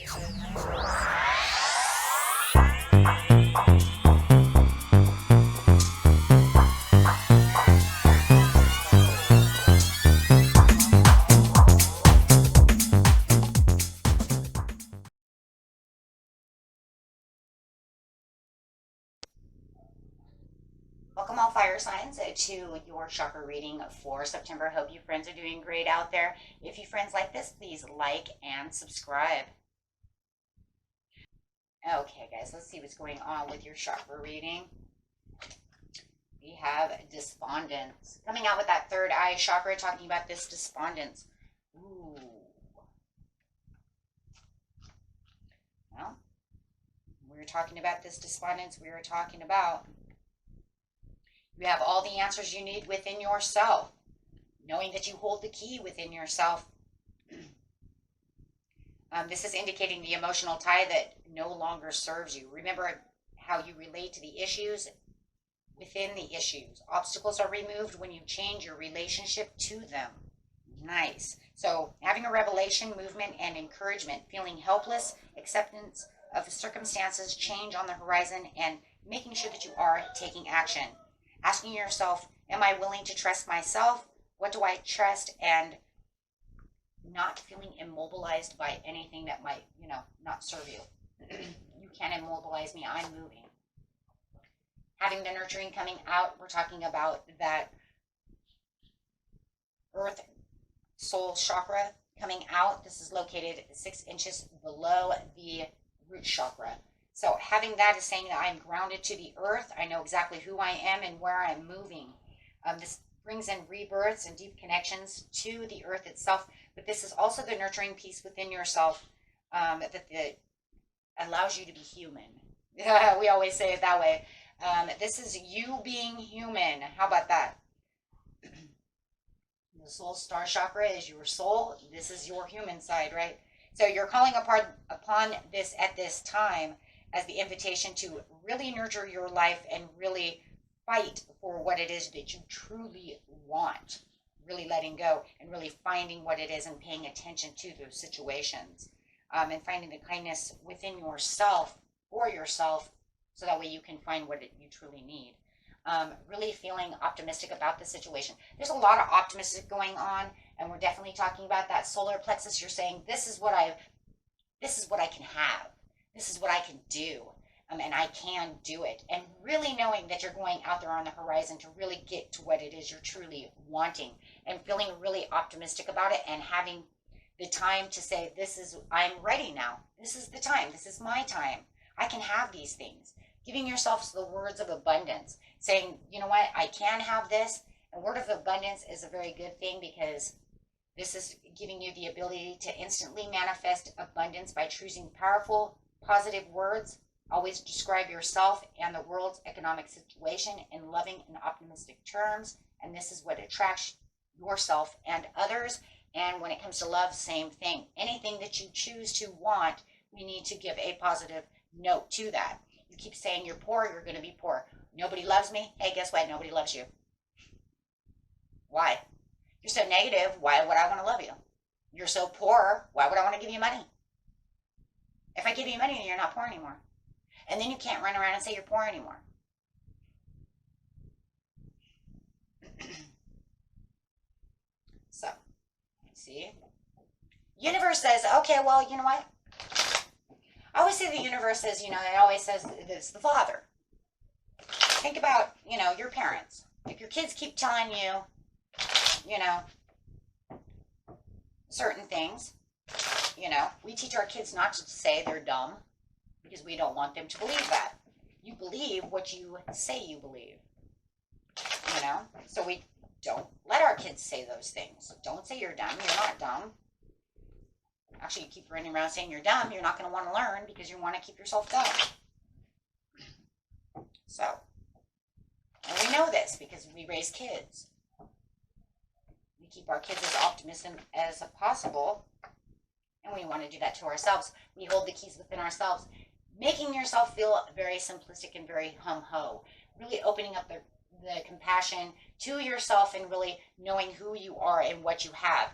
Welcome all fire signs to your chakra reading for September. Hope you friends are doing great out there. If you friends like this, please like and subscribe. Okay guys, let's see what's going on with your chakra reading. We have despondence. Coming out with that third eye chakra, talking about this despondence. Ooh. Well, we were talking about this despondence. We were talking about you have all the answers you need within yourself, knowing that you hold the key within yourself. This is indicating the emotional tie that no longer serves you. Remember how you relate to the issues within the issues. Obstacles are removed when you change your relationship to them. Nice. So having a revelation, movement, and encouragement, feeling helpless, acceptance of circumstances, change on the horizon, and making sure that you are taking action. Asking yourself, am I willing to trust myself? What do I trust? And not feeling immobilized by anything that might, not serve you. You can't immobilize me. I'm moving. Having the nurturing coming out, we're talking about that earth soul chakra coming out. This is located 6 inches below the root chakra. So having that is saying that I'm grounded to the earth. I know exactly who I am and where I'm moving. This brings in rebirths and deep connections to the earth itself. But this is also the nurturing piece within yourself that allows you to be human. We always say it that way. This is you being human. How about that? The soul star chakra is your soul. This is your human side, right? So you're calling upon this at this time as the invitation to really nurture your life and really fight for what it is that you truly want. Really letting go and really finding what it is and paying attention to those situations. And finding the kindness within yourself, for yourself, so that way you can find what you truly need. Really feeling optimistic about the situation. There's a lot of optimism going on, and we're definitely talking about that solar plexus. You're saying, this is what I can have. This is what I can do. And I can do it. And really knowing that you're going out there on the horizon to really get to what it is you're truly wanting, and feeling really optimistic about it, and having the time to say, I'm ready now. This is the time. This is my time. I can have these things. Giving yourself the words of abundance, saying, you know what, I can have this. And word of abundance is a very good thing, because this is giving you the ability to instantly manifest abundance by choosing powerful, positive words. Always describe yourself and the world's economic situation in loving and optimistic terms. And this is what attracts yourself and others. And when it comes to love, same thing. Anything that you choose to want, we need to give a positive note to that. You keep saying you're poor, you're going to be poor. Nobody loves me. Hey, guess what? Nobody loves you. Why? You're so negative. Why would I want to love you? You're so poor. Why would I want to give you money? If I give you money, you're not poor anymore. And then you can't run around and say you're poor anymore. So, let's see. Universe says, okay, well, you know what? I always say the universe says, it always says it's the father. Think about, your parents. If your kids keep telling you, certain things, we teach our kids not to say they're dumb, because we don't want them to believe that. You believe what you say you believe, so we don't let our kids say those things. Don't say you're dumb. You're not dumb. Actually, you keep running around saying you're dumb, you're not going to want to learn, because you want to keep yourself dumb. So, and we know this because we raise kids. We keep our kids as optimistic as possible, and we want to do that to ourselves. We hold the keys within ourselves, making yourself feel very simplistic and very hum-ho. Really opening up the compassion to yourself and really knowing who you are and what you have.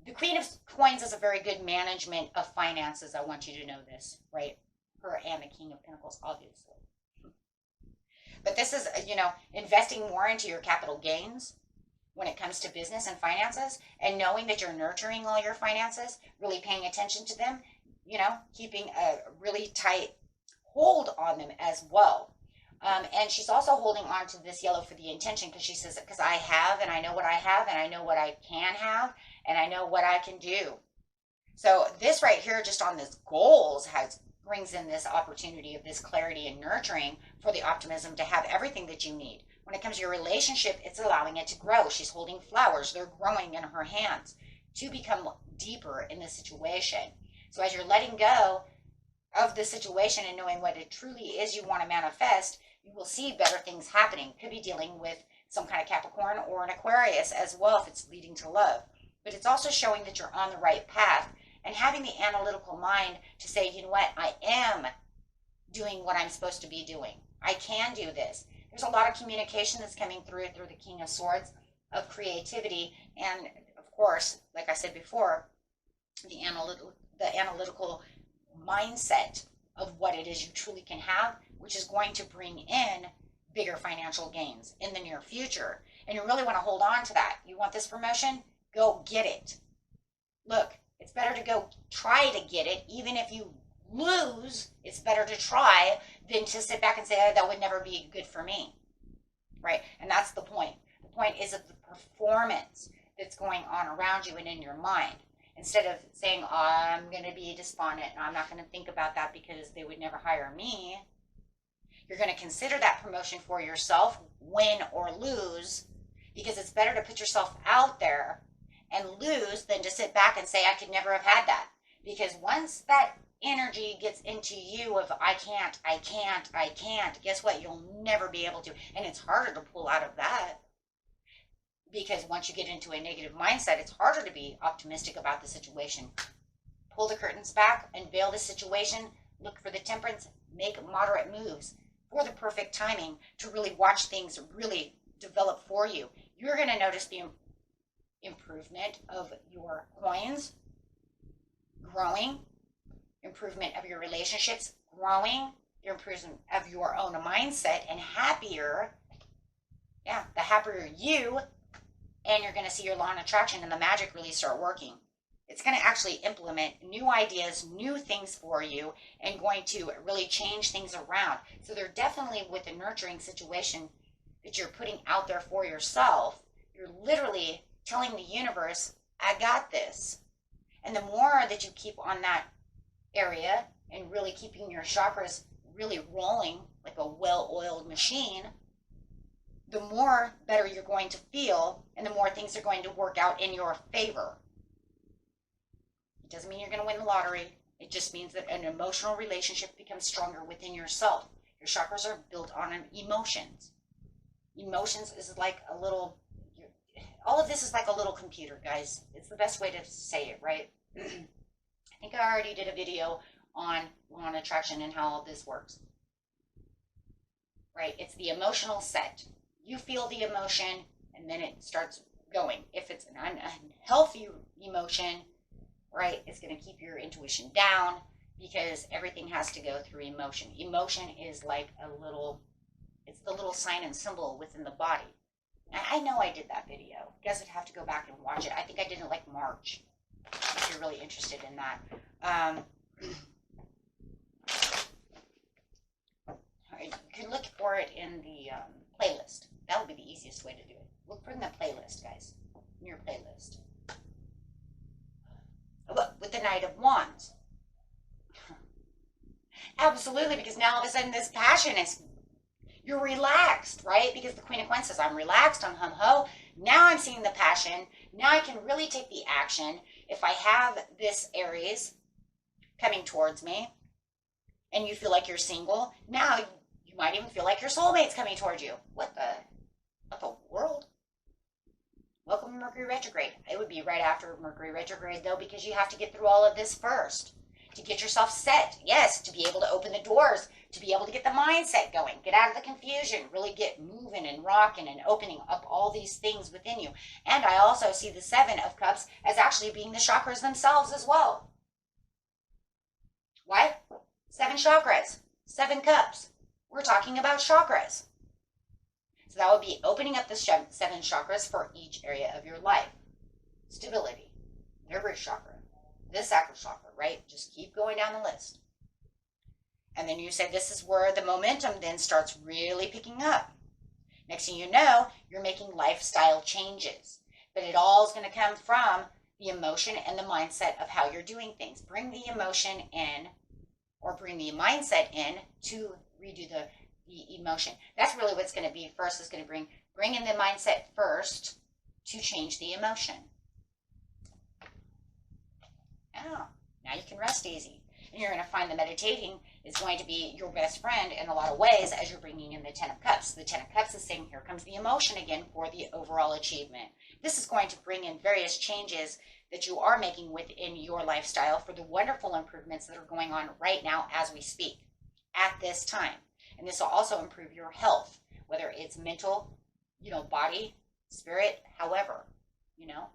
The Queen of Coins is a very good management of finances. I want you to know this, right? Her and the King of Pentacles, obviously. But this is, investing more into your capital gains when it comes to business and finances, and knowing that you're nurturing all your finances, really paying attention to them, keeping a really tight hold on them as well. And she's also holding on to this yellow for the intention, because she says, because I have, and I know what I have, and I know what I can have, and I know what I can do. So this right here, just on this goals, brings in this opportunity of this clarity and nurturing for the optimism to have everything that you need. When it comes to your relationship, it's allowing it to grow. She's holding flowers. They're growing in her hands to become deeper in the situation. So as you're letting go of the situation and knowing what it truly is you want to manifest, you will see better things happening. Could be dealing with some kind of Capricorn or an Aquarius as well if it's leading to love. But it's also showing that you're on the right path and having the analytical mind to say, you know what, I am doing what I'm supposed to be doing. I can do this. There's a lot of communication that's coming through the King of Swords, of creativity, and of course, like I said before, the analytical mindset of what it is you truly can have, which is going to bring in bigger financial gains in the near future. And you really want to hold on to that. You want this promotion? Go get it. Look, it's better to go try to get it. Even if you lose, it's better to try than to sit back and say, oh, that would never be good for me. Right? And that's the point. The point is of the performance that's going on around you and in your mind. Instead of saying, oh, I'm going to be despondent and I'm not going to think about that because they would never hire me. You're going to consider that promotion for yourself, win or lose, because it's better to put yourself out there and lose than to sit back and say, I could never have had that. Because once that energy gets into you of I can't, guess what? You'll never be able to. And it's harder to pull out of that. Because once you get into a negative mindset, it's harder to be optimistic about the situation. Pull the curtains back, unveil the situation, look for the temperance, make moderate moves for the perfect timing to really watch things really develop for you. You're going to notice the improvement of your coins growing, improvement of your relationships growing, your improvement of your own mindset, and happier. Yeah, the happier you, and you're going to see your law of attraction and the magic really start working. It's going to actually implement new ideas, new things for you, and going to really change things around. So they're definitely, with the nurturing situation that you're putting out there for yourself, you're literally telling the universe, I got this. And the more that you keep on that area and really keeping your chakras really rolling like a well-oiled machine, the more better you're going to feel and the more things are going to work out in your favor. It doesn't mean you're going to win the lottery. It just means that an emotional relationship becomes stronger within yourself. Your chakras are built on emotions. Emotions is like a little, all of this is like a little computer, guys. It's the best way to say it, right? I think I already did a video on law of attraction and how all this works. Right? It's the emotional set. You feel the emotion and then it starts going. If it's an unhealthy emotion, right, it's going to keep your intuition down because everything has to go through emotion. Emotion is like it's the little sign and symbol within the body. I know I did that video. You guys would have to go back and watch it. I think I did it like March, if you're really interested in that. You can look for it in the playlist. That would be the easiest way to do it. Look for the playlist, guys, in your playlist. Look, with the Knight of Wands. Absolutely, because now all of a sudden this passion is, you're relaxed, right? Because the Queen of Coins says, I'm relaxed, I'm hum-ho. Now I'm seeing the passion. Now I can really take the action. If I have this Aries coming towards me and you feel like you're single, now you might even feel like your soulmate's coming towards you. What the world? Welcome to Mercury retrograde. It would be right after Mercury retrograde, though, because you have to get through all of this first to get yourself set. Yes, to be able to open the doors to be able to get the mindset going, get out of the confusion, really get moving and rocking and opening up all these things within you. And I also see the Seven of Cups as actually being the chakras themselves as well. Why? 7 chakras, 7 cups. We're talking about chakras. So that would be opening up the 7 chakras for each area of your life. Stability, your root chakra, the sacral chakra, right? Just keep going down the list. And then you say this is where the momentum then starts really picking up. Next thing you know, you're making lifestyle changes. But it all is going to come from the emotion and the mindset of how you're doing things. Bring the emotion in, or bring the mindset in to redo the emotion. That's really what's going to be first. Is going to bring in the mindset first to change the emotion. Oh, now you can rest easy. And you're going to find the meditating is going to be your best friend in a lot of ways as you're bringing in the 10 of Cups. The 10 of Cups is saying, here comes the emotion again for the overall achievement. This is going to bring in various changes that you are making within your lifestyle for the wonderful improvements that are going on right now as we speak at this time. And this will also improve your health, whether it's mental, body, spirit, however,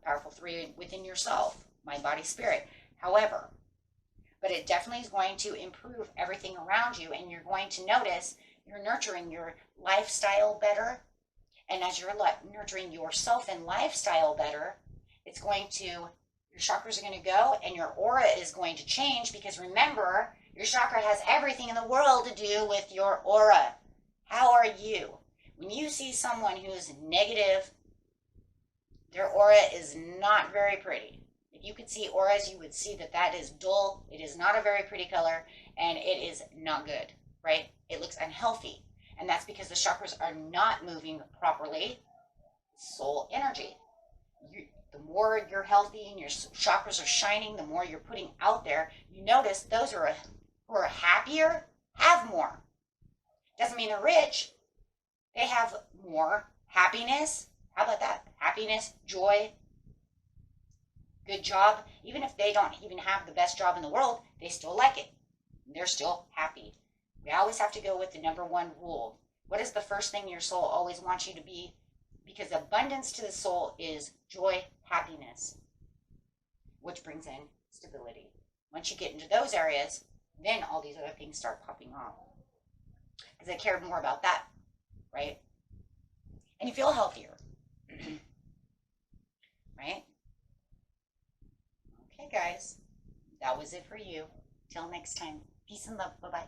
powerful 3 within yourself, mind, body, spirit, however. But it definitely is going to improve everything around you, and you're going to notice you're nurturing your lifestyle better. And as you're nurturing yourself and lifestyle better, it's going to, your chakras are going to go and your aura is going to change, because remember, your chakra has everything in the world to do with your aura. How are you? When you see someone who's negative, their aura is not very pretty. If you could see auras, you would see that that is dull. It is not a very pretty color, and it is not good, right? It looks unhealthy. And that's because the chakras are not moving properly. Soul energy. The more you're healthy and your chakras are shining, the more you're putting out there. You notice those who are happier have more. Doesn't mean they're rich. They have more happiness. How about that? Happiness, joy, good job. Even if they don't even have the best job in the world, they still like it. They're still happy. We always have to go with the number one rule. What is the first thing your soul always wants you to be? Because abundance to the soul is joy, happiness, which brings in stability. Once you get into those areas, then all these other things start popping off. Because I care more about that, right? And you feel healthier. Right? Okay, guys. That was it for you. Till next time. Peace and love. Bye-bye.